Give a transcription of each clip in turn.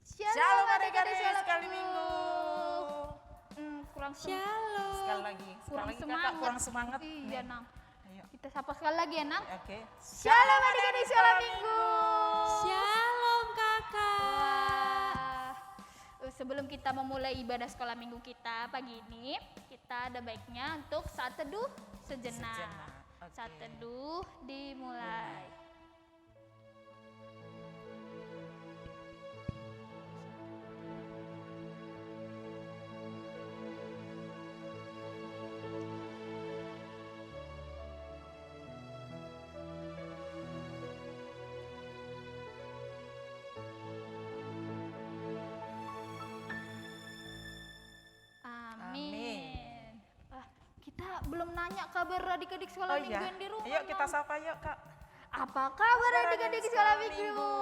Shalom adik-adik sekali minggu. Kurang Shalom. Sekali lagi kakak kurang semangat. Iya, Nang. Ayo. Kita sapa sekali lagi ya, Nang. Oke. Shalom adik-adik sekolah minggu. Shalom kakak. Sebelum kita memulai ibadah sekolah minggu kita pagi ini, kita ada baiknya untuk saat teduh sejenak. Oke. Saat teduh dimulai. Amin. Kita belum nanya kabar adik-adik sekolah minggu yang di rumah. Ayo kita Nang. sapa yuk kak. Apa kabar adik-adik sekolah minggu?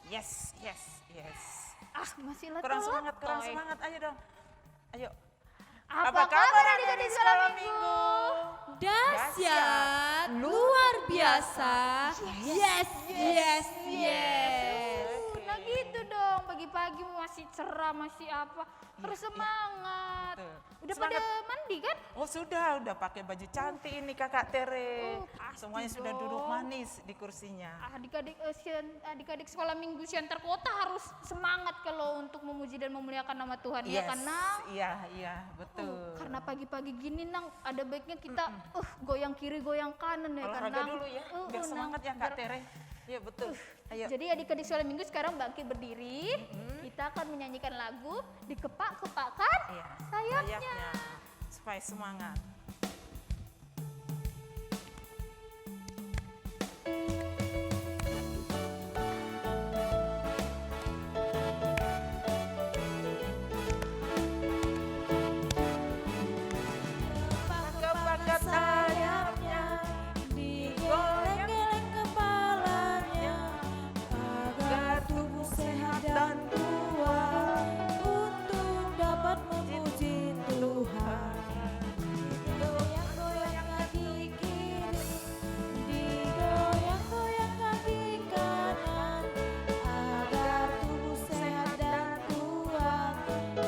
Yes. Masih lah Kurang telat, semangat, Toy. Ayo dong. Ayo. Apa kabar adik-adik sekolah minggu? Dahsyat, luar biasa. Yes. Nah gitu dong, pagi-pagi masih cerah, masih apa, harus semangat. Betul. Udah Semangat. pada mandi kan? Oh udah pakai baju cantik ini kakak Tere. Pasti Semuanya sudah dong. duduk manis di kursinya. Adik-adik sekolah minggu Siantar Kota harus semangat kalau untuk memuji dan memuliakan nama Tuhan. Ya kan, Nang? Iya, betul. Karena pagi-pagi gini, Nang, ada baiknya kita goyang kiri, goyang kanan ya kan, Olahraga Nang? dulu ya, biar Nang. semangat ya Kak Tere. Iya betul. Ayo. Jadi adik-adik sekolah minggu sekarang bangkit berdiri. Kita akan menyanyikan lagu Dikepak-kepakkan Iya, sayapnya. supaya semangat. Kepak-kepak sayapnya, Digeleng-geleng kepalanya agar tubuh sehat dan kuat untuk dapat memuji Tuhan. Digoyang-goyang kaki kiri, digoyang-goyang kaki kanan agar tubuh sehat dan kuat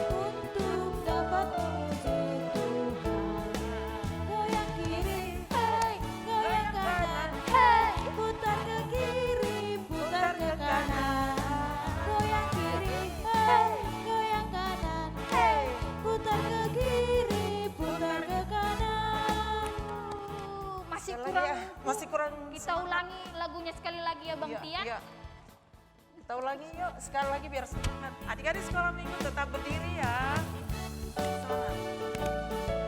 untuk dapat memuji Tuhan. Goyang kiri, hey, goyang kanan, hey, putar ke kiri, putar ke kanan. Goyang kiri, hey, goyang kanan, hey, putar ke kiri, putar ke kanan. Masih kurang, kita semangat. ulangi lagunya sekali lagi ya Bang Tian. Iya. Kita ulangi yuk, sekali lagi biar semangat. Adik-adik sekolah minggu tetap berdiri ya. Semangat.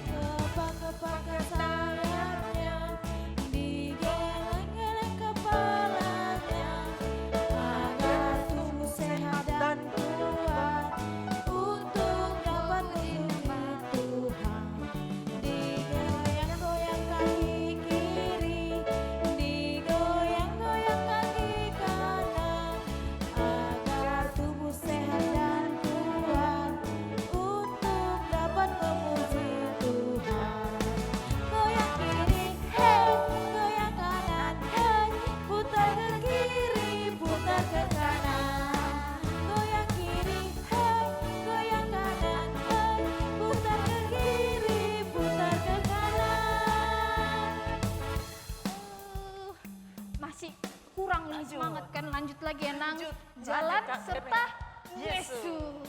Kepak-kepak sayapnya, digeleng-geleng kepalanya agar tubuh sehat dan kuat untuk dapat memuji Tuhan. Digoyang-goyang kaki kiri, digoyang-goyang kaki kanan agar tubuh sehat dan kuat untuk dapat memuji Tuhan. Goyang kiri, hey, goyang kanan, hey, putar ke kiri, putar ke kanan. Goyang kiri, hey, goyang kanan, hey, putar ke kiri, putar ke kanan. Masih kurang nih Lanjut. semangat kan, lanjut lagi ya Nang. Lanjut. Jalan Kak Tere. serta Yesus. Yesus.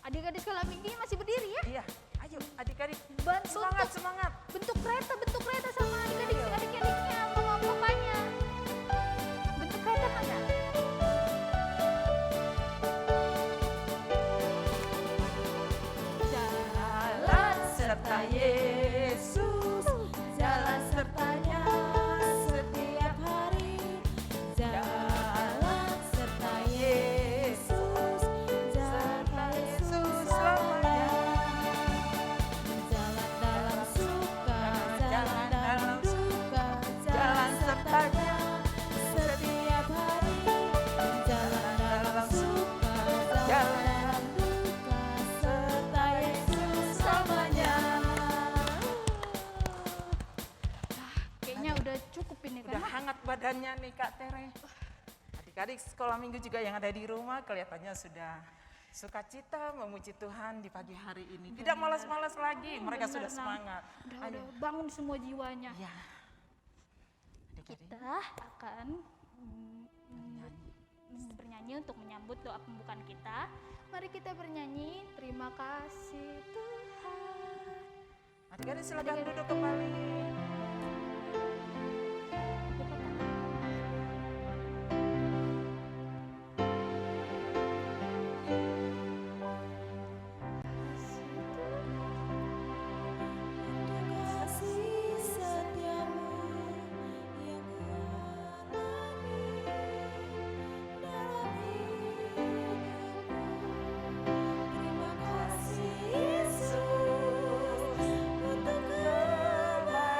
Adik-adik sekolah minggu masih berdiri ya? Iya, ayo adik-adik. Bantu Semangat. bentuk kereta sama adik-adiknya, mama papanya. Bentuk kereta mana? Jalan serta Yesus, jalan sertanya Setiap hari jalan serta Yesus, serta Yesus selamanya. Jalan dalam suka, jalan dalam duka, jalan sertanya setiap hari. Jalan dalam suka, jalan dalam duka, serta Yesus kebanggaannya nih Kak Tere. Adik-adik sekolah minggu juga yang ada di rumah kelihatannya sudah sukacita memuji Tuhan di pagi hari ini. Tidak malas-malas lagi, mereka Benar, sudah Nam. semangat. Udah bangun semua jiwanya. Ya. Adik-adik Kita akan bernyanyi untuk menyambut doa pembukaan kita. Mari kita bernyanyi, terima kasih Tuhan. adik-adik silakan duduk kembali. Kasih setiamu yang kualami dalam hidupku. Terima kasih Yesus untuk kebaikanmu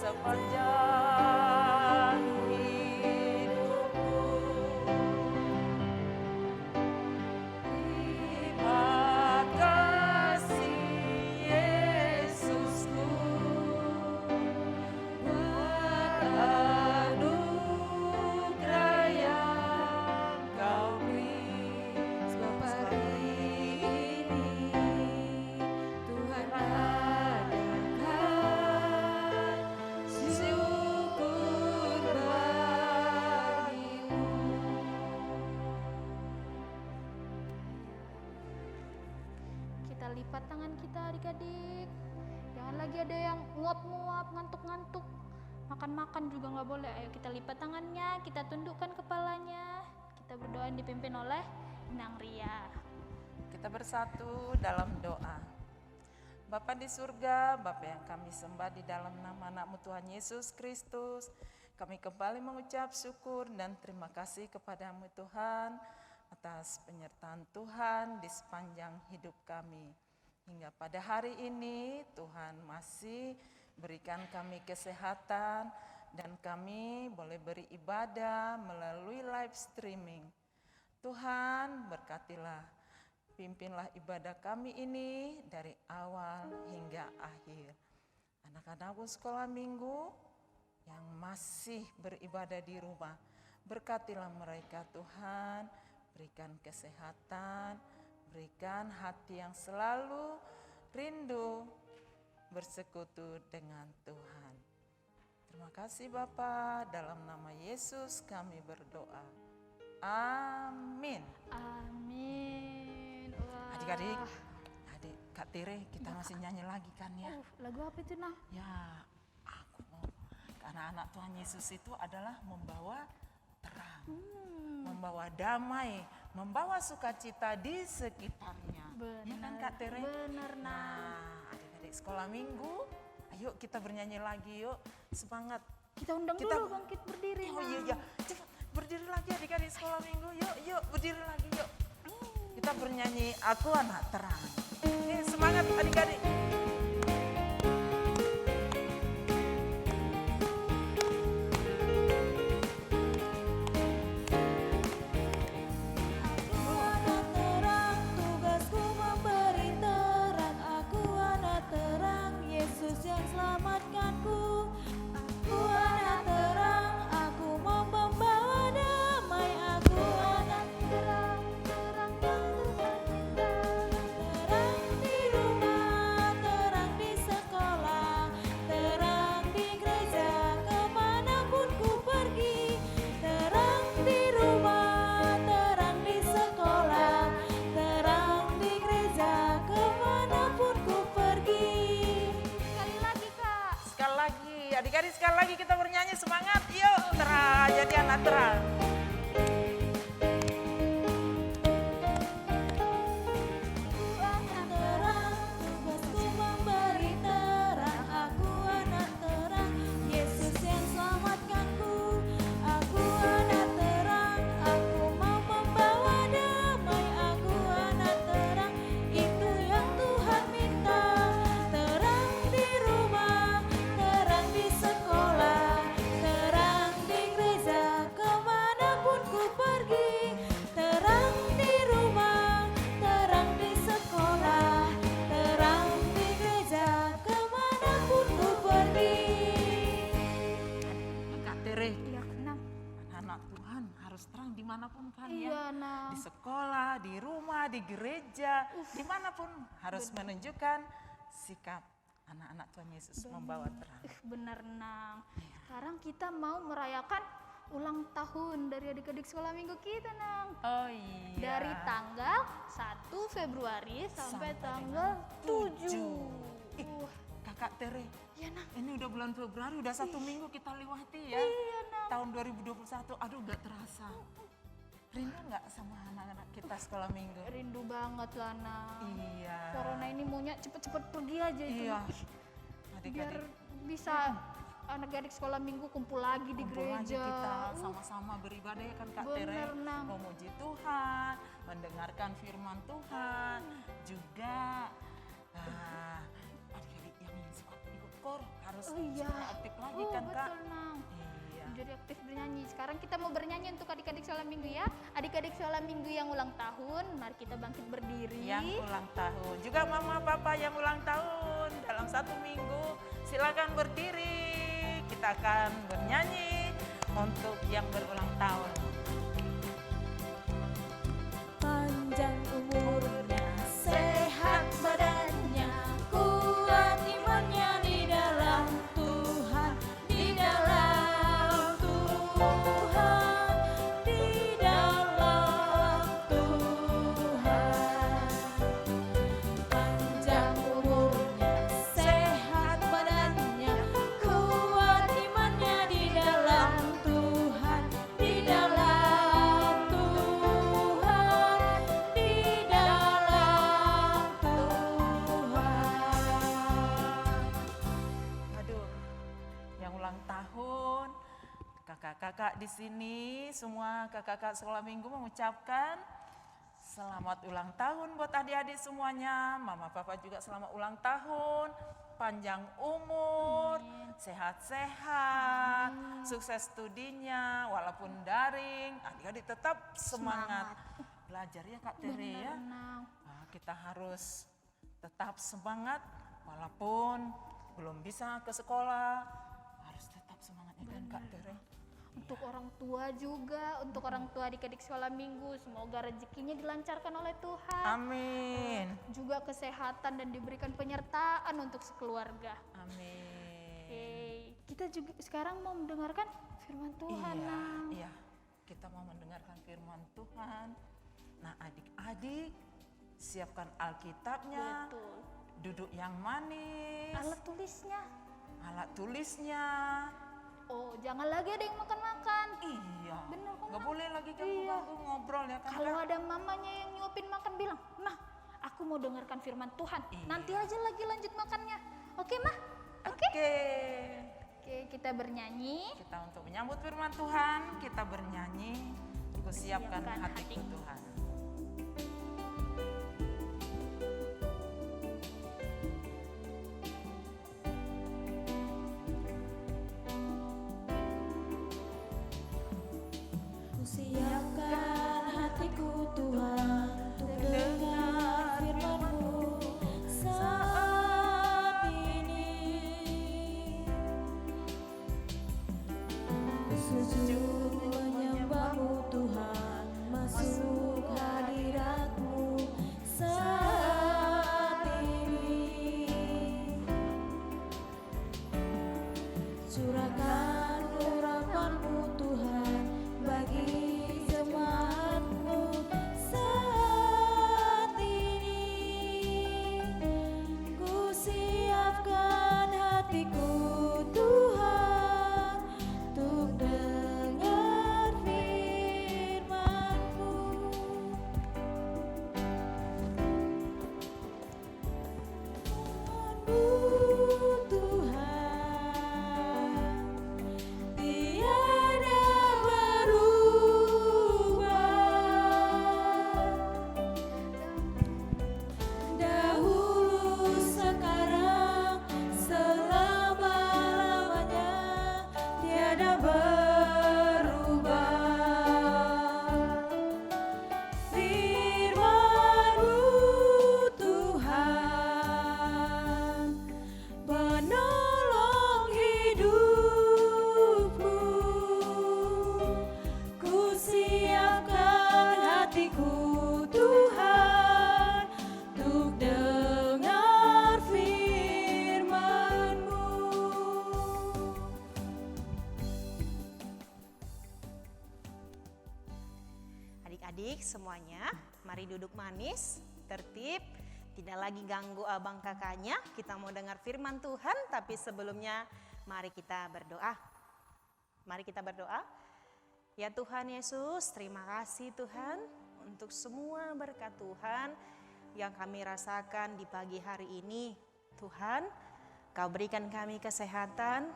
Sepanjang hidupku, terima kasih Yesusku buat anugerah yang Kau beri. sebab hari ini Tuhan adakan syukur bagimu. Kita lipat tangan kita adik-adik. Jangan lagi ada yang nguap-nguap, ngantuk-ngantuk. Makan-makan juga nggak boleh. Ayo kita lipat tangannya, kita tundukkan kepalanya. Kita berdoa yang dipimpin oleh Inang Ria. Kita bersatu dalam doa. Bapa di surga, Bapa yang kami sembah di dalam nama anak-Mu Tuhan Yesus Kristus, kami kembali mengucap syukur dan terima kasih kepadamu Tuhan atas penyertaan Tuhan di sepanjang hidup kami. Hingga pada hari ini Tuhan masih berikan kami kesehatan dan kami boleh beribadah melalui live streaming. Tuhan berkatilah, pimpinlah ibadah kami ini dari awal hingga akhir. Anak-anakku sekolah minggu yang masih beribadah di rumah, berkatilah mereka Tuhan, berikan kesehatan, berikan hati yang selalu rindu bersekutu dengan Tuhan. Terima kasih Bapa, dalam nama Yesus kami berdoa. Amin. Amin. Wah. Adik-adik, adik Kak Tere, kita masih nyanyi lagi kan ya? Lagu apa itu nah? Ya, aku mau. Karena anak Tuhan Yesus itu adalah membawa terang, membawa damai, membawa sukacita di sekitarnya. Ya kan Kak Tere? Benar nah. Nah, adik-adik sekolah minggu, ayo kita bernyanyi lagi yuk, semangat. Kita undang Kita- dulu bangkit berdiri. Oh Nah. iya, cepat berdiri lagi adik-adik sekolah minggu, yuk berdiri lagi yuk. Kita bernyanyi Aku Anak Terang. Ini semangat adik-adik. Aku anak terang, tugasku memberi terang. Aku anak terang, Yesus yang selamatkanku. Aku anak terang, aku mau membawa damai. Aku anak terang, terang yang terang. Terang di rumah, terang di sekolah, terang di gereja, kemanapun ku pergi. Terang di rumah, terang di sekolah, terang di gereja, kemanapun ku pergi. Sekali lagi Kak. Sekali lagi, adik-adik sekali lagi kita bernyanyi semangat. Yuk, terang jadi anak terang. Aku anak terang, tugasku memberi terang. Aku anak terang, Yesus yang selamatkanku. Aku anak terang, aku mau membawa damai. Aku anak terang, itu yang Tuhan minta. Terang di rumah, terang di sekolah, terang di gereja, kemana di gereja, dimanapun harus menunjukkan sikap anak-anak Tuhan Yesus membawa terang. Benar Nang. Sekarang kita mau merayakan ulang tahun dari adik-adik sekolah minggu kita Nang. Oh iya. Dari tanggal 1 Februari sampai tanggal 7. Kakak Tere, Ya Nang. ini udah bulan Februari, udah 1 minggu kita lewati ya. Iya Nang. Tahun 2021, aduh gak terasa. Rindu gak sama anak-anak kita sekolah minggu? Rindu banget lah Nang. Iya. Corona ini maunya cepet-cepet pergi aja itu. Iya. Ih, biar Adik-adik bisa anak-adik sekolah minggu kumpul lagi di kumpul lagi gereja. kita sama-sama beribadah ya kan Kak Tere. Bener, Nang. Memuji Tuhan, mendengarkan firman Tuhan. Juga adik-adik yang ikut kor harus Oh iya. supaya aktif lagi kan Kak. Betul Nang. Iya. Jadi aktif bernyanyi. Sekarang kita mau bernyanyi untuk adik-adik sekolah minggu ya. Adik-adik sekolah minggu yang ulang tahun, mari kita bangkit berdiri. Yang ulang tahun, juga mama papa yang ulang tahun dalam 1 minggu, silakan berdiri. Kita akan bernyanyi untuk yang berulang tahun. Panjang umurnya, sehat badannya, kuat imannya di dalam Tuhan, di dalam Tuhan, di dalam Tuhan. Panjang umurnya, sehat badannya, kuat imannya di dalam Tuhan, di dalam Tuhan, di dalam Tuhan. Aduh, yang ulang tahun, kakak-kakak di sini, semua kakak-kakak sekolah minggu mengucapkan selamat ulang tahun buat adik-adik semuanya. Mama papa juga selamat ulang tahun, panjang umur, sehat-sehat, sukses studinya, walaupun daring, adik-adik tetap semangat belajar ya Kak Tere ya. Nang. Nah, kita harus tetap semangat walaupun belum bisa ke sekolah, harus tetap semangat ya kan Kak Tere. Untuk orang tua juga, untuk orang tua adik-adik sekolah minggu, semoga rezekinya dilancarkan oleh Tuhan. Amin. Juga kesehatan dan diberikan penyertaan untuk sekeluarga. Amin. Oke, kita juga sekarang mau mendengarkan firman Tuhan. Iya, Nang. iya. Kita mau mendengarkan firman Tuhan. Nah, adik-adik siapkan Alkitabnya, Betul. duduk yang manis, Alat tulisnya. alat tulisnya. Oh, jangan lagi ada yang makan-makan. Iya. Bener kok, Nggak Nang. boleh lagi ganggu-ganggu ngobrol ya kan. Kalau Kak? ada mamanya yang nyuapin makan bilang, "Mah, aku mau dengarkan firman Tuhan. Iya. Nanti aja lagi lanjut makannya." Oke, Mah? Oke. Oke. Oke, kita bernyanyi. Kita untuk menyambut firman Tuhan, kita bernyanyi, kusiapkan Siapkan hatiku hatiku. Tuhan. Kusiapkan hatiku Tuhan untuk dengar firman-Mu saat ini. Sujud menyembah-Mu Tuhan, masuk hadirat-Mu semuanya. Mari duduk manis, tertib, tidak lagi ganggu abang kakaknya. Kita mau dengar firman Tuhan, tapi sebelumnya mari kita berdoa. Mari kita berdoa. Ya Tuhan Yesus, terima kasih Tuhan untuk semua berkat Tuhan yang kami rasakan di pagi hari ini. Tuhan, Kau berikan kami kesehatan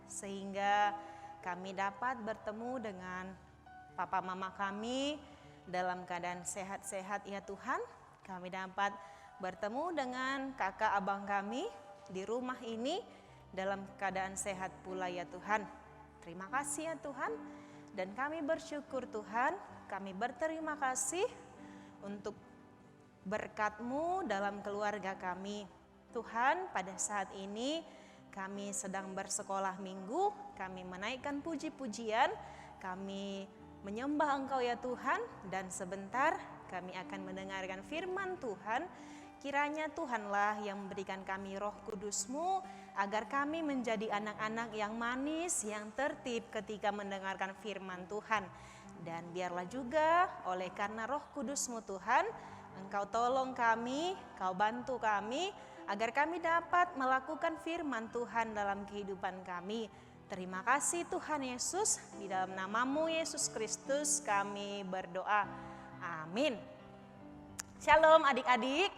sehingga kami dapat bertemu dengan papa mama kami dalam keadaan sehat-sehat ya Tuhan. Kami dapat bertemu dengan kakak abang kami di rumah ini dalam keadaan sehat pula ya Tuhan. Terima kasih ya Tuhan, dan kami bersyukur Tuhan, kami berterima kasih untuk berkat-Mu dalam keluarga kami. Tuhan, pada saat ini kami sedang bersekolah minggu, kami menaikkan puji-pujian, kami menyembah Engkau ya Tuhan, dan sebentar kami akan mendengarkan firman Tuhan. Kiranya Tuhanlah yang memberikan kami Roh Kudus-Mu agar kami menjadi anak-anak yang manis, yang tertib ketika mendengarkan firman Tuhan. Dan biarlah juga oleh karena Roh Kudus-Mu Tuhan, Engkau tolong kami, Kau bantu kami agar kami dapat melakukan firman Tuhan dalam kehidupan kami. Terima kasih Tuhan Yesus, di dalam nama-Mu Yesus Kristus kami berdoa. Amin. Shalom adik-adik.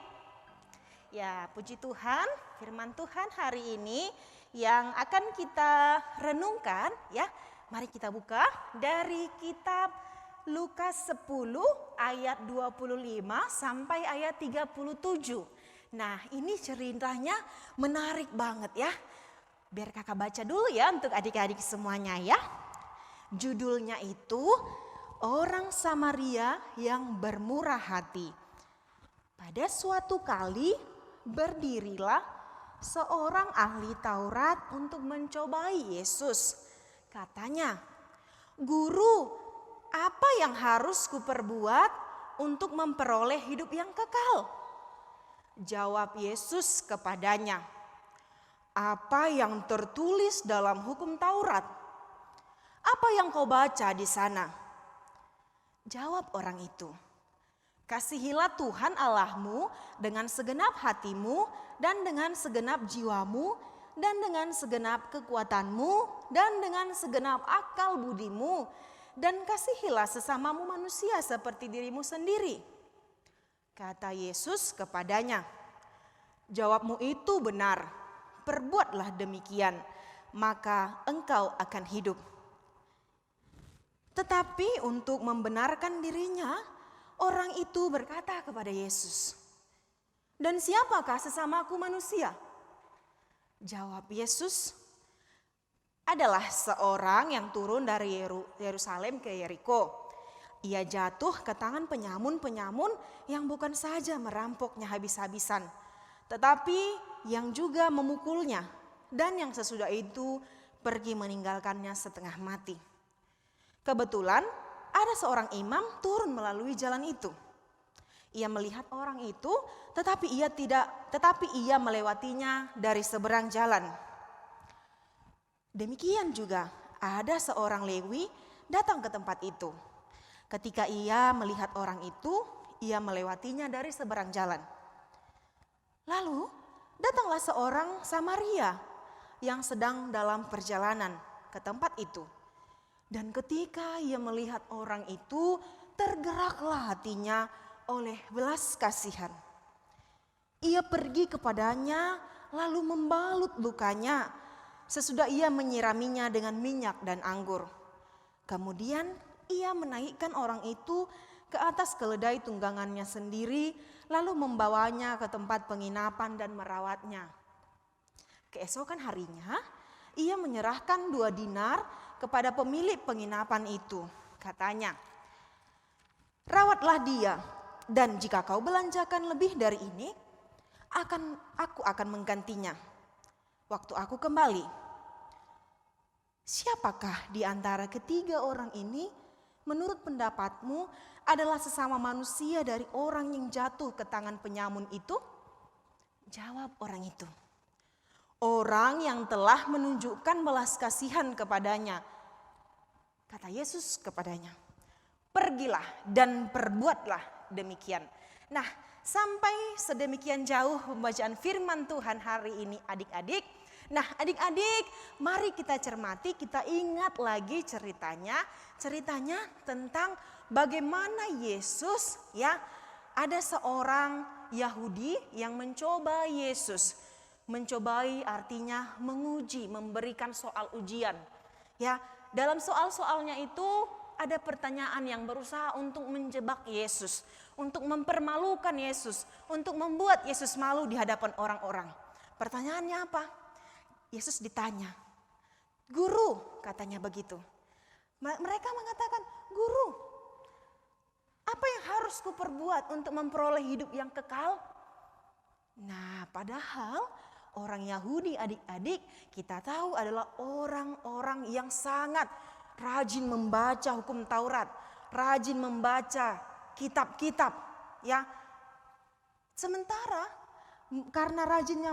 Ya, puji Tuhan, firman Tuhan hari ini yang akan kita renungkan ya. Mari kita buka dari kitab Lukas 10 ayat 25 sampai ayat 37. Nah, ini ceritanya menarik banget ya. Biar kakak baca dulu ya untuk adik-adik semuanya ya. Judulnya itu Orang Samaria yang Bermurah Hati. Pada suatu kali berdirilah seorang ahli Taurat untuk mencobai Yesus. Katanya, "Guru, apa yang harus kuperbuat untuk memperoleh hidup yang kekal?" Jawab Yesus kepadanya, "Apa yang tertulis dalam hukum Taurat? Apa yang kau baca di sana?" Jawab orang itu, "Kasihilah Tuhan Allahmu dengan segenap hatimu dan dengan segenap jiwamu dan dengan segenap kekuatanmu dan dengan segenap akal budimu, dan kasihilah sesamamu manusia seperti dirimu sendiri." Kata Yesus kepadanya, "Jawabmu itu benar, perbuatlah demikian, maka engkau akan hidup." Tetapi untuk membenarkan dirinya, orang itu berkata kepada Yesus, "Dan siapakah sesamaku manusia?" Jawab Yesus, "Adalah seorang yang turun dari Yerusalem ke Yeriko. Ia jatuh ke tangan penyamun-penyamun yang bukan saja merampoknya habis-habisan, tetapi yang juga memukulnya, dan yang sesudah itu pergi meninggalkannya setengah mati. Kebetulan ada seorang imam turun melalui jalan itu. Ia melihat orang itu, tetapi ia melewatinya dari seberang jalan. Demikian juga ada seorang Lewi datang ke tempat itu. Ketika ia melihat orang itu, ia melewatinya dari seberang jalan. Lalu datanglah seorang Samaria yang sedang dalam perjalanan ke tempat itu. Dan ketika ia melihat orang itu, tergeraklah hatinya oleh belas kasihan. Ia pergi kepadanya lalu membalut lukanya, sesudah ia menyiraminya dengan minyak dan anggur. Kemudian ia menaikkan orang itu ke atas keledai tunggangannya sendiri, lalu membawanya ke tempat penginapan dan merawatnya. Keesokan harinya, ia menyerahkan 2 dinar kepada pemilik penginapan itu. Katanya, "Rawatlah dia, dan jika kau belanjakan lebih dari ini, aku akan menggantinya waktu aku kembali." Siapakah di antara ketiga orang ini menurut pendapatmu adalah sesama manusia dari orang yang jatuh ke tangan penyamun itu? Jawab orang itu, "Orang yang telah menunjukkan belas kasihan kepadanya." Kata Yesus kepadanya, pergilah dan perbuatlah demikian. Nah, sampai sedemikian jauh pembacaan firman Tuhan hari ini adik-adik. Nah, adik-adik, mari kita cermati, kita ingat lagi ceritanya tentang bagaimana Yesus, ya, ada seorang Yahudi yang mencoba Yesus. Mencobai artinya menguji, memberikan soal ujian. Ya, dalam soal-soalnya itu ada pertanyaan yang berusaha untuk menjebak Yesus, untuk mempermalukan Yesus, untuk membuat Yesus malu di hadapan orang-orang. Pertanyaannya apa? Yesus ditanya, "Guru," katanya begitu. Mereka mengatakan, "Guru, apa yang harus kuperbuat untuk memperoleh hidup yang kekal?" Nah, padahal orang Yahudi adik-adik kita tahu adalah orang-orang yang sangat rajin membaca hukum Taurat, rajin membaca kitab-kitab, ya. Sementara karena rajinnya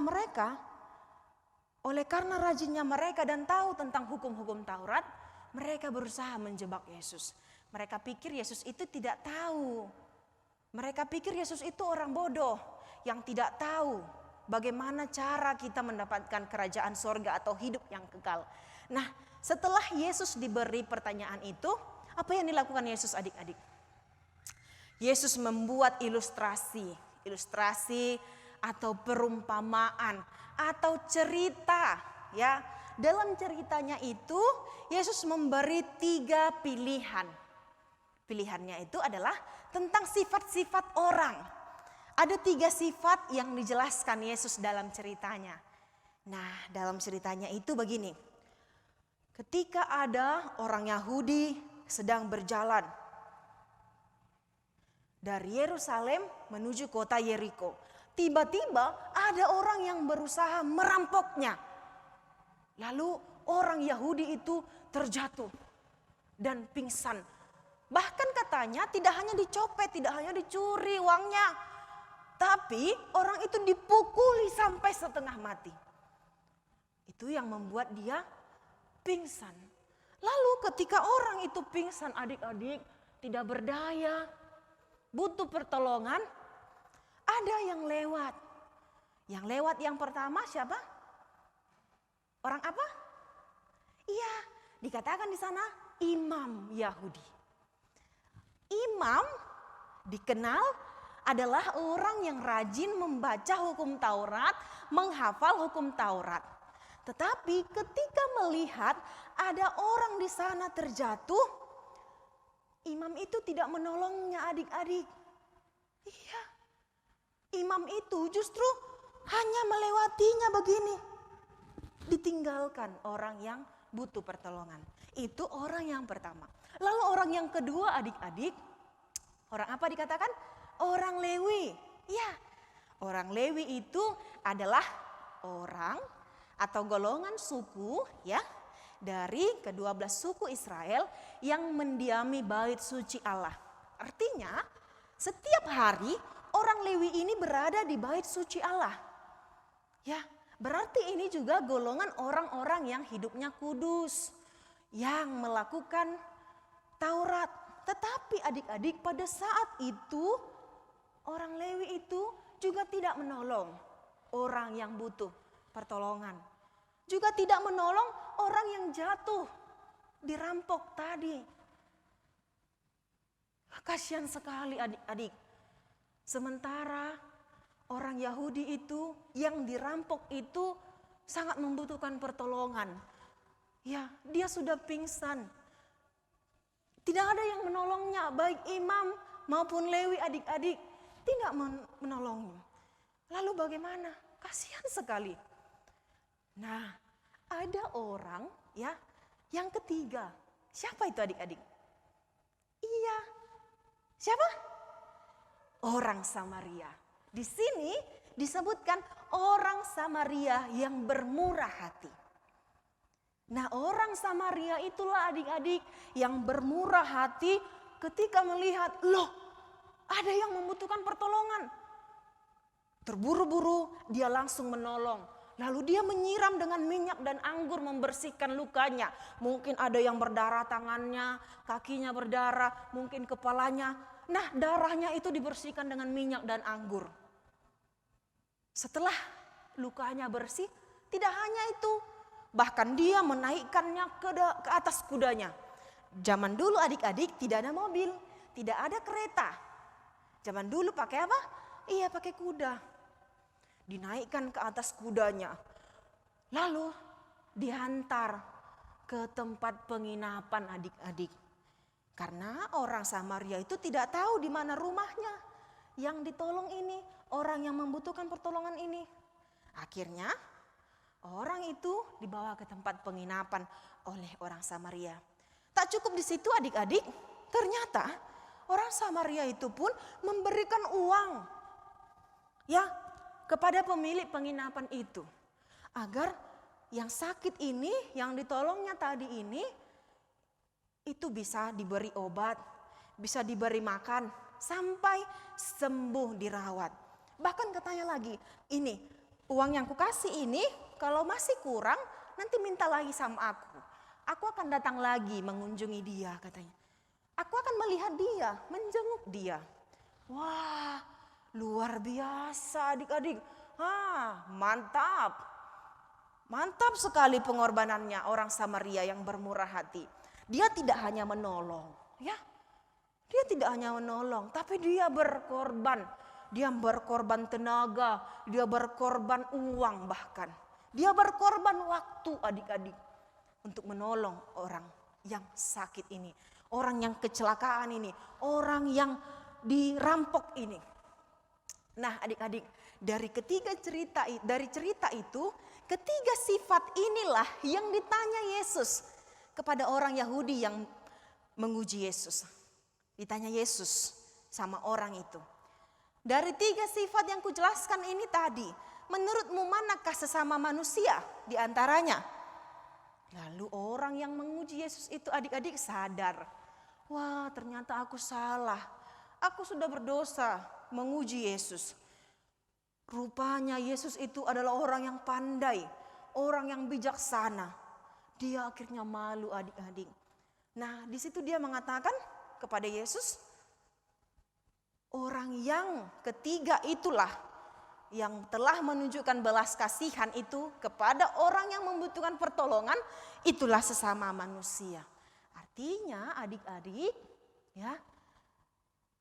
mereka dan tahu tentang hukum-hukum Taurat, mereka berusaha menjebak Yesus. Mereka pikir Yesus itu tidak tahu. Mereka pikir Yesus itu orang bodoh yang tidak tahu bagaimana cara kita mendapatkan kerajaan sorga atau hidup yang kekal. Nah, setelah Yesus diberi pertanyaan itu, apa yang dilakukan Yesus adik-adik? Yesus membuat ilustrasi atau perumpamaan atau cerita, ya. Dalam ceritanya itu Yesus memberi 3 pilihan. Pilihannya itu adalah tentang sifat-sifat orang. Ada 3 sifat yang dijelaskan Yesus dalam ceritanya. Nah, dalam ceritanya itu begini. Ketika ada orang Yahudi sedang berjalan dari Yerusalem menuju kota Yeriko, tiba-tiba ada orang yang berusaha merampoknya. Lalu orang Yahudi itu terjatuh dan pingsan. Bahkan katanya tidak hanya dicopet, tidak hanya dicuri uangnya, tapi orang itu dipukuli sampai setengah mati. Itu yang membuat dia pingsan. Lalu ketika orang itu pingsan adik-adik, tidak berdaya, butuh pertolongan, ada yang lewat. Yang lewat yang pertama siapa? Orang apa? Iya, dikatakan di sana imam Yahudi. Imam dikenal adalah orang yang rajin membaca hukum Taurat, menghafal hukum Taurat. Tetapi ketika melihat ada orang di sana terjatuh, imam itu tidak menolongnya adik-adik. Iya, imam itu justru hanya melewatinya begini. Ditinggalkan orang yang butuh pertolongan. Itu orang yang pertama. Lalu orang yang kedua adik-adik, orang apa dikatakan? Orang Lewi. Ya, orang Lewi itu adalah orang atau golongan suku, ya, dari ke-12 suku Israel yang mendiami bait suci Allah. Artinya setiap hari orang Lewi ini berada di bait suci Allah. Ya, berarti ini juga golongan orang-orang yang hidupnya kudus, yang melakukan Taurat. Tetapi adik-adik pada saat itu orang Lewi itu juga tidak menolong orang yang butuh pertolongan. Juga tidak menolong orang yang jatuh, dirampok tadi. Kasihan sekali adik-adik. Sementara orang Yahudi itu yang dirampok itu sangat membutuhkan pertolongan. Ya, dia sudah pingsan. Tidak ada yang menolongnya, baik imam maupun Lewi adik-adik tidak menolongnya. Lalu bagaimana? Kasihan sekali. Nah, ada orang, ya, yang ketiga. Siapa itu adik-adik? Iya. Siapa? Orang Samaria. Di sini disebutkan orang Samaria yang bermurah hati. Nah, orang Samaria itulah adik-adik yang bermurah hati ketika melihat, loh, ada yang membutuhkan pertolongan. Terburu-buru dia langsung menolong. Lalu dia menyiram dengan minyak dan anggur membersihkan lukanya. Mungkin ada yang berdarah tangannya, kakinya berdarah, mungkin kepalanya. Nah, darahnya itu dibersihkan dengan minyak dan anggur. Setelah lukanya bersih, tidak hanya itu, bahkan dia menaikkannya ke atas kudanya. Zaman dulu adik-adik tidak ada mobil, tidak ada kereta. Zaman dulu pakai apa? Iya, pakai kuda. Dinaikkan ke atas kudanya. Lalu dihantar ke tempat penginapan adik-adik. Karena orang Samaria itu tidak tahu di mana rumahnya. Yang ditolong ini, orang yang membutuhkan pertolongan ini. Akhirnya orang itu dibawa ke tempat penginapan oleh orang Samaria. Tak cukup di situ adik-adik, ternyata orang Samaria itu pun memberikan uang. Ya, kepada pemilik penginapan itu. Agar yang sakit ini, yang ditolongnya tadi ini, itu bisa diberi obat, bisa diberi makan, sampai sembuh dirawat. Bahkan katanya lagi, ini uang yang kukasih ini, kalau masih kurang, nanti minta lagi sama aku. Aku akan datang lagi mengunjungi dia katanya. Aku akan melihat dia, menjenguk dia. Wah, luar biasa adik-adik. Mantap. Mantap sekali pengorbanannya orang Samaria yang bermurah hati. Dia tidak hanya menolong, ya. Dia tidak hanya menolong, tapi dia berkorban. Dia berkorban tenaga, dia berkorban uang bahkan. Dia berkorban waktu adik-adik untuk menolong orang yang sakit ini, orang yang kecelakaan ini, orang yang dirampok ini. Nah, adik-adik, dari cerita itu, ketiga sifat inilah yang ditanya Yesus kepada orang Yahudi yang menguji Yesus. Ditanya Yesus sama orang itu. Dari tiga sifat yang kujelaskan ini tadi, menurutmu manakah sesama manusia di antaranya? Lalu orang yang menguji Yesus itu adik-adik sadar. Wah, ternyata aku salah. Aku sudah berdosa menguji Yesus. Rupanya Yesus itu adalah orang yang pandai, orang yang bijaksana. Dia akhirnya malu adik-adik. Nah, di situ dia mengatakan kepada Yesus, orang yang ketiga itulah yang telah menunjukkan belas kasihan itu kepada orang yang membutuhkan pertolongan, itulah sesama manusia. Artinya adik-adik, ya,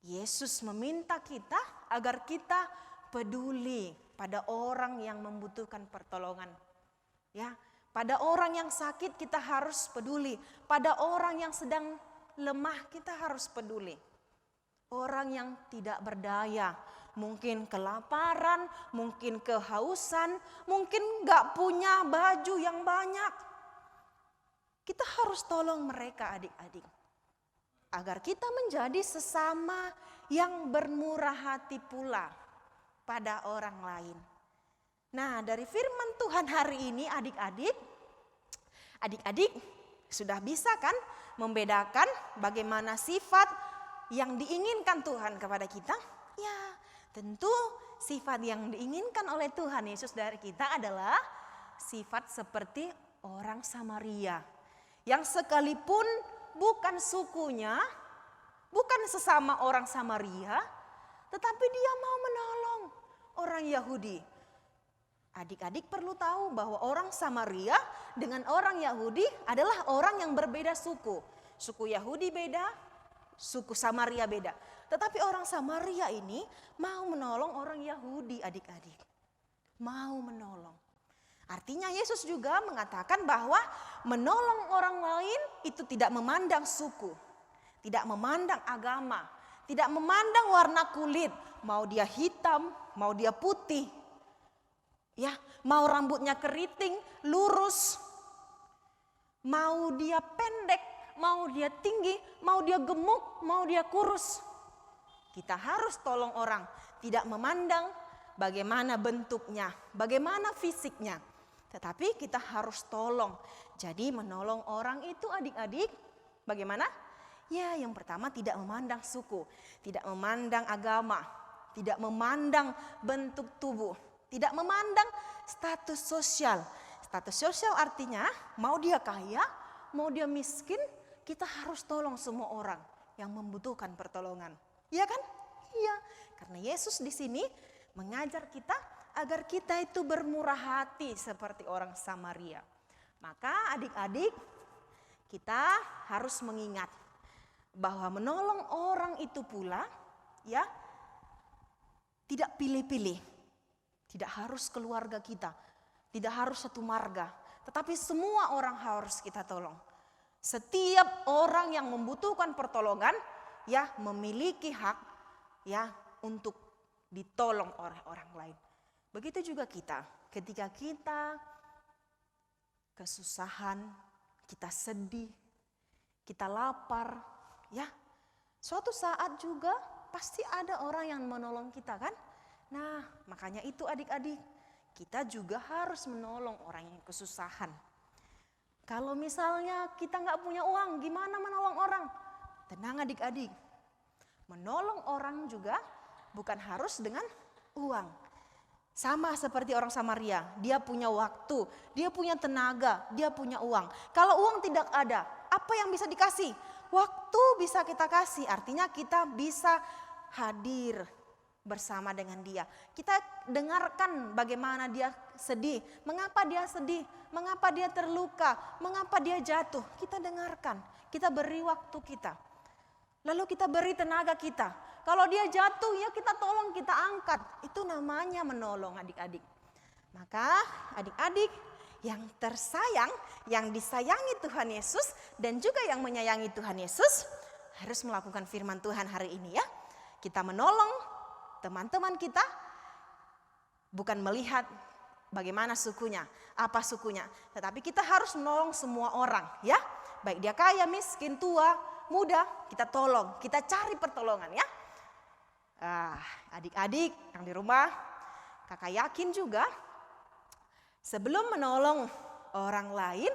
Yesus meminta kita agar kita peduli pada orang yang membutuhkan pertolongan. Ya, pada orang yang sakit kita harus peduli, pada orang yang sedang lemah kita harus peduli. Orang yang tidak berdaya, mungkin kelaparan, mungkin kehausan, mungkin gak punya baju yang banyak. Kita harus tolong mereka adik-adik. Agar kita menjadi sesama yang bermurah hati pula pada orang lain. Nah, dari firman Tuhan hari ini adik-adik sudah bisa kan membedakan bagaimana sifat yang diinginkan Tuhan kepada kita? Ya, tentu sifat yang diinginkan oleh Tuhan Yesus dari kita adalah sifat seperti orang Samaria. Yang sekalipun bukan sukunya, bukan sesama orang Samaria, tetapi dia mau menolong orang Yahudi. Adik-adik perlu tahu bahwa orang Samaria dengan orang Yahudi adalah orang yang berbeda suku. Suku Yahudi beda, suku Samaria beda. Tetapi orang Samaria ini mau menolong orang Yahudi adik-adik. Mau menolong. Artinya Yesus juga mengatakan bahwa menolong orang lain itu tidak memandang suku. Tidak memandang agama. Tidak memandang warna kulit. Mau dia hitam, mau dia putih. Ya, mau rambutnya keriting, lurus. Mau dia pendek, mau dia tinggi, mau dia gemuk, mau dia kurus. Kita harus tolong orang, tidak memandang bagaimana bentuknya, bagaimana fisiknya. Tetapi kita harus tolong. Jadi menolong orang itu adik-adik bagaimana? Ya, yang pertama tidak memandang suku, tidak memandang agama, tidak memandang bentuk tubuh, Tidak memandang status sosial. Status sosial artinya mau dia kaya, mau dia miskin, kita harus tolong semua orang yang membutuhkan pertolongan. Iya kan? Iya. Karena Yesus di sini mengajar kita agar kita itu bermurah hati seperti orang Samaria. Maka adik-adik, kita harus mengingat bahwa menolong orang itu pula ya tidak pilih-pilih. Tidak harus keluarga kita, tidak harus satu marga, tetapi semua orang harus kita tolong. Setiap orang yang membutuhkan pertolongan ya memiliki hak ya untuk ditolong oleh orang lain. Begitu juga kita, ketika kita kesusahan, kita sedih, kita lapar, ya suatu saat juga pasti ada orang yang menolong kita kan? Nah, makanya itu adik-adik, kita juga harus menolong orang yang kesusahan. Kalau misalnya kita nggak punya uang, gimana menolong orang? Tenang adik-adik, menolong orang juga bukan harus dengan uang. Sama seperti orang Samaria, dia punya waktu, dia punya tenaga, dia punya uang. Kalau uang tidak ada, apa yang bisa dikasih? Waktu bisa kita kasih, artinya kita bisa hadir bersama dengan dia. Kita dengarkan bagaimana dia sedih, mengapa dia sedih, mengapa dia terluka, mengapa dia jatuh. Kita dengarkan, kita beri waktu kita. Lalu kita beri tenaga kita. Kalau dia jatuh ya kita tolong, kita angkat. Itu namanya menolong adik-adik. Maka adik-adik yang tersayang, yang disayangi Tuhan Yesus dan juga yang menyayangi Tuhan Yesus harus melakukan firman Tuhan hari ini ya. Kita menolong teman-teman kita bukan melihat bagaimana sukunya, apa sukunya. Tetapi kita harus menolong semua orang ya. Baik dia kaya, miskin, tua, muda, kita tolong, kita cari pertolongan ya. Adik-adik yang di rumah, kakak yakin juga sebelum menolong orang lain,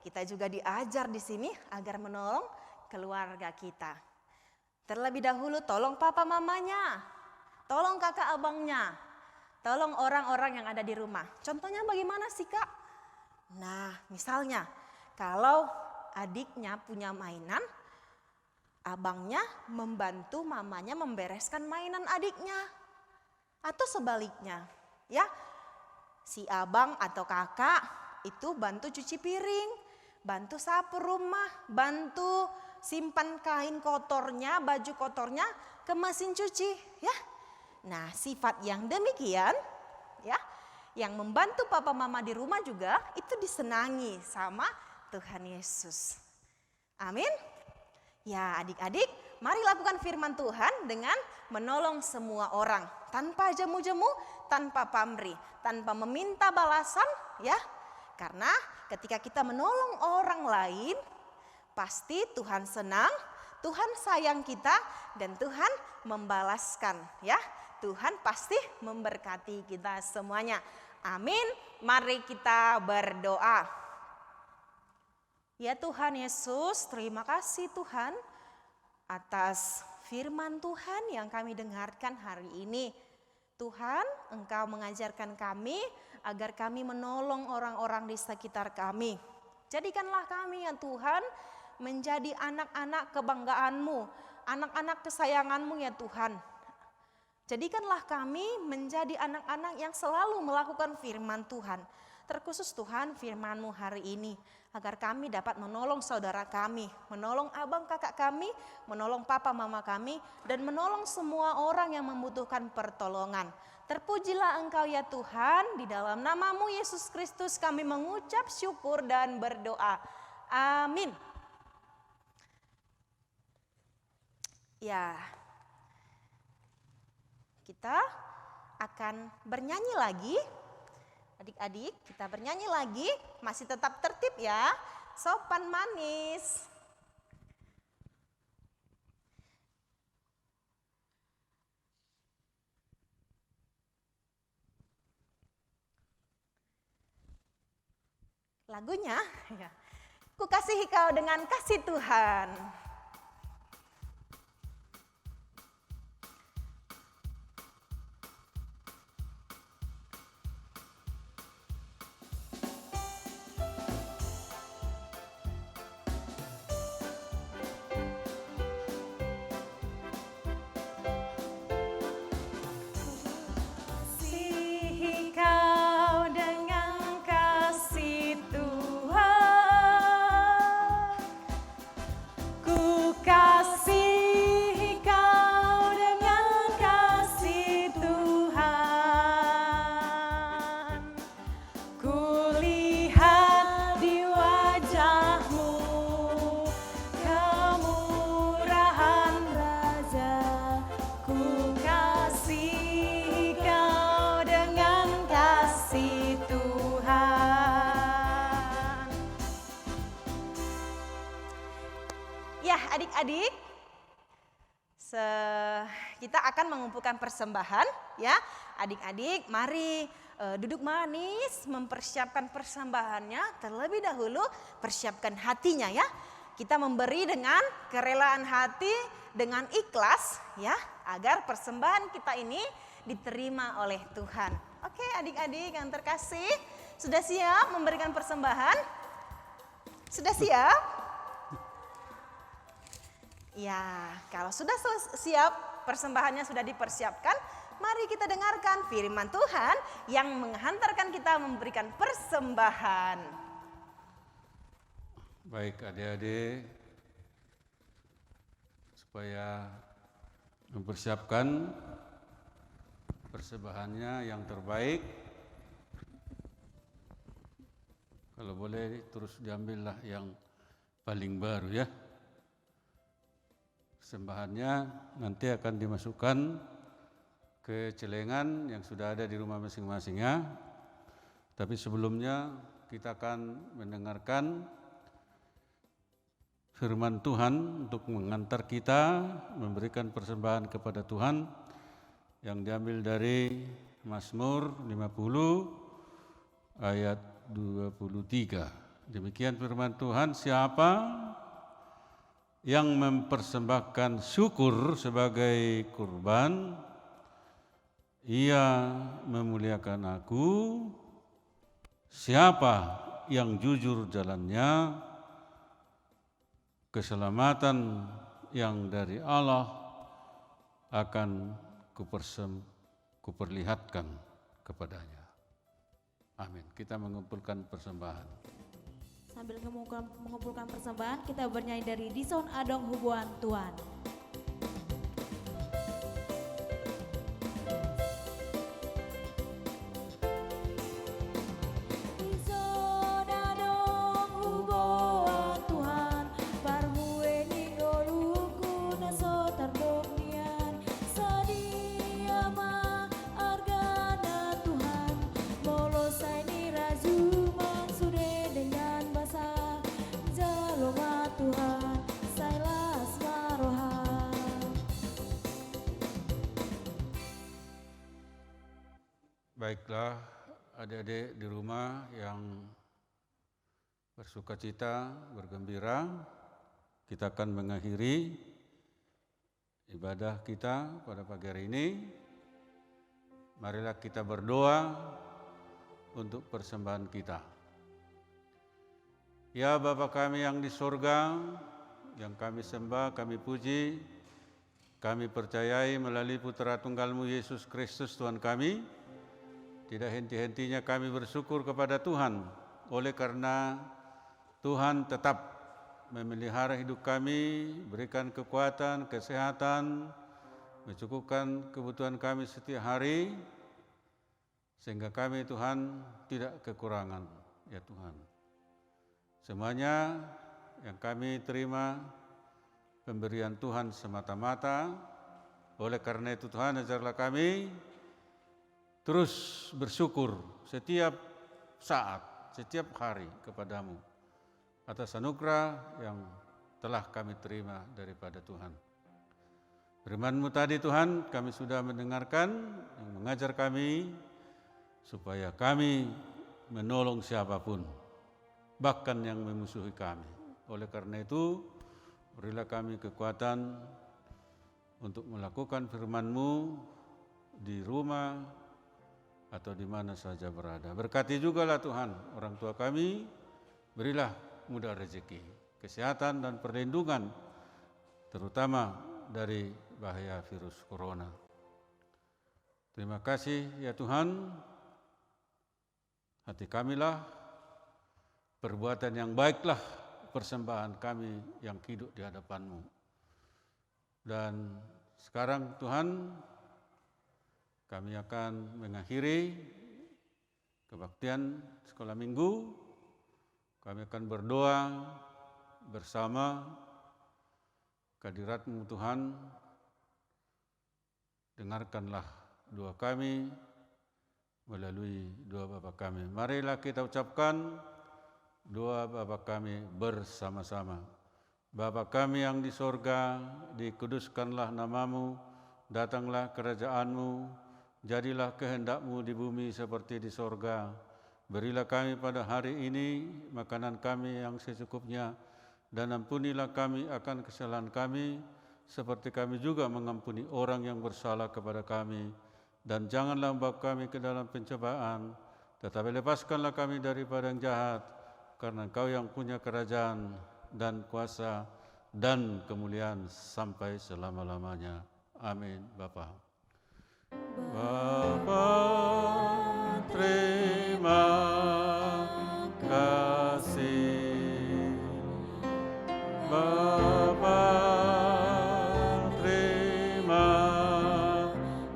kita juga diajar di sini agar menolong keluarga kita. Terlebih dahulu tolong papa mamanya, tolong kakak abangnya, tolong orang-orang yang ada di rumah. Contohnya bagaimana sih kak? Nah misalnya kalau adiknya punya mainan, abangnya membantu mamanya membereskan mainan adiknya. Atau sebaliknya ya, si abang atau kakak itu bantu cuci piring, bantu sapu rumah, bantu simpan kain kotornya, baju kotornya ke mesin cuci ya. Nah, sifat yang demikian ya, yang membantu papa mama di rumah juga itu disenangi sama Tuhan Yesus. Amin. Ya, adik-adik, mari lakukan firman Tuhan dengan menolong semua orang tanpa jemu-jemu, tanpa pamrih, tanpa meminta balasan ya. Karena ketika kita menolong orang lain, pasti Tuhan senang, Tuhan sayang kita dan Tuhan membalaskan ya. Tuhan pasti memberkati kita semuanya. Amin. Mari kita berdoa. Ya Tuhan Yesus, terima kasih Tuhan atas firman Tuhan yang kami dengarkan hari ini. Tuhan, Engkau mengajarkan kami agar kami menolong orang-orang di sekitar kami. Jadikanlah kami ya Tuhan menjadi anak-anak kebanggaan-Mu, anak-anak kesayangan-Mu ya Tuhan. Jadikanlah kami menjadi anak-anak yang selalu melakukan firman Tuhan. Terkhusus Tuhan firman-Mu hari ini, agar kami dapat menolong saudara kami, menolong abang kakak kami, menolong papa mama kami, dan menolong semua orang yang membutuhkan pertolongan. Terpujilah Engkau ya Tuhan, di dalam nama-Mu Yesus Kristus kami mengucap syukur dan berdoa. Amin. Ya, kita akan bernyanyi lagi. Adik-adik, kita bernyanyi lagi, masih tetap tertib ya, sopan manis. Lagunya, ya, ku kasihi kau dengan kasih Tuhan. adik-adik, kita akan mengumpulkan persembahan ya. Adik-adik mari duduk manis mempersiapkan persembahannya. Terlebih dahulu persiapkan hatinya ya. Kita memberi dengan kerelaan hati, dengan ikhlas ya, agar persembahan kita ini diterima oleh Tuhan. Oke adik-adik yang terkasih, sudah siap memberikan persembahan? Sudah siap? Ya, kalau sudah siap, persembahannya sudah dipersiapkan, mari kita dengarkan firman Tuhan yang menghantarkan kita memberikan persembahan. Baik adik-adik, supaya mempersiapkan persembahannya yang terbaik, kalau boleh terus diambillah yang paling baru ya. Persembahannya nanti akan dimasukkan ke celengan yang sudah ada di rumah masing-masing ya. Tapi sebelumnya kita akan mendengarkan firman Tuhan untuk mengantar kita memberikan persembahan kepada Tuhan yang diambil dari Mazmur 50 ayat 23. Demikian firman Tuhan, siapa yang mempersembahkan syukur sebagai kurban, ia memuliakan aku. Siapa yang jujur jalannya, keselamatan yang dari Allah akan kuperlihatkan kepadanya. Amin. Kita mengumpulkan persembahan. Sambil mengumpulkan persembahan, kita bernyanyi dari Dison Adong Hubuan Tuhan. Dison Adong Hubuan Tuhan, parhueni oluku naso tardognian, sadia ma argana Tuhan, molosai ni razuman sude dengan Jaloma Tuhan, sailas marohan. Baiklah adik-adik di rumah yang bersukacita, bergembira, kita akan mengakhiri ibadah kita pada pagi hari ini. Marilah kita berdoa untuk persembahan kita. Ya Bapa kami yang di surga, yang kami sembah, kami puji, kami percayai melalui Putra Tunggal-Mu Yesus Kristus Tuhan kami, tidak henti-hentinya kami bersyukur kepada Tuhan, oleh karena Tuhan tetap memelihara hidup kami, berikan kekuatan, kesehatan, mencukupkan kebutuhan kami setiap hari, sehingga kami Tuhan tidak kekurangan, ya Tuhan. Semuanya yang kami terima pemberian Tuhan semata-mata. Oleh karena itu Tuhan, ajarlah kami terus bersyukur setiap saat, setiap hari kepadamu atas anugerah yang telah kami terima daripada Tuhan. Firman-Mu tadi Tuhan kami sudah mendengarkan, yang mengajar kami supaya kami menolong siapapun, bahkan yang memusuhi kami. Oleh karena itu, berilah kami kekuatan untuk melakukan firman-Mu di rumah atau di mana saja berada. Berkati jugalah Tuhan orang tua kami, berilah mudah rezeki, kesehatan dan perlindungan, terutama dari bahaya virus corona. Terima kasih ya Tuhan, hati kamilah, perbuatan yang baiklah persembahan kami yang hidup di hadapan-Mu. Dan sekarang Tuhan, kami akan mengakhiri kebaktian sekolah minggu. Kami akan berdoa bersama kehadirat-Mu Tuhan. Dengarkanlah doa kami melalui doa Bapa kami. Marilah kita ucapkan doa Bapa kami bersama-sama. Bapa kami yang di sorga, dikuduskanlah namamu, datanglah kerajaanmu, jadilah kehendakmu di bumi seperti di sorga. Berilah kami pada hari ini makanan kami yang secukupnya, dan ampunilah kami akan kesalahan kami, seperti kami juga mengampuni orang yang bersalah kepada kami. Dan janganlah membawa kami ke dalam pencobaan, tetapi lepaskanlah kami daripada yang jahat, karena Engkau yang punya kerajaan dan kuasa dan kemuliaan sampai selama-lamanya. Amin. Bapa, terima kasih. Bapa, terima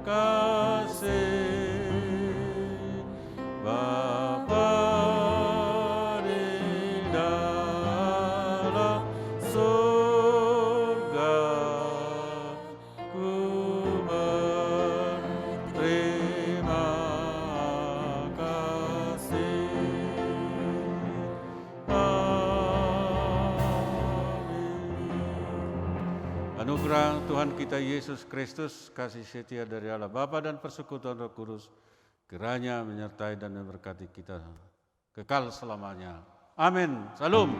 kasih. Bapa di dalam surga, ku berterima kasih. Anugerah Tuhan kita Yesus Kristus, kasih setia dari Allah Bapa dan persekutuan Roh Kudus, kiranya menyertai dan memberkati kita kekal selamanya. Amin. Salam.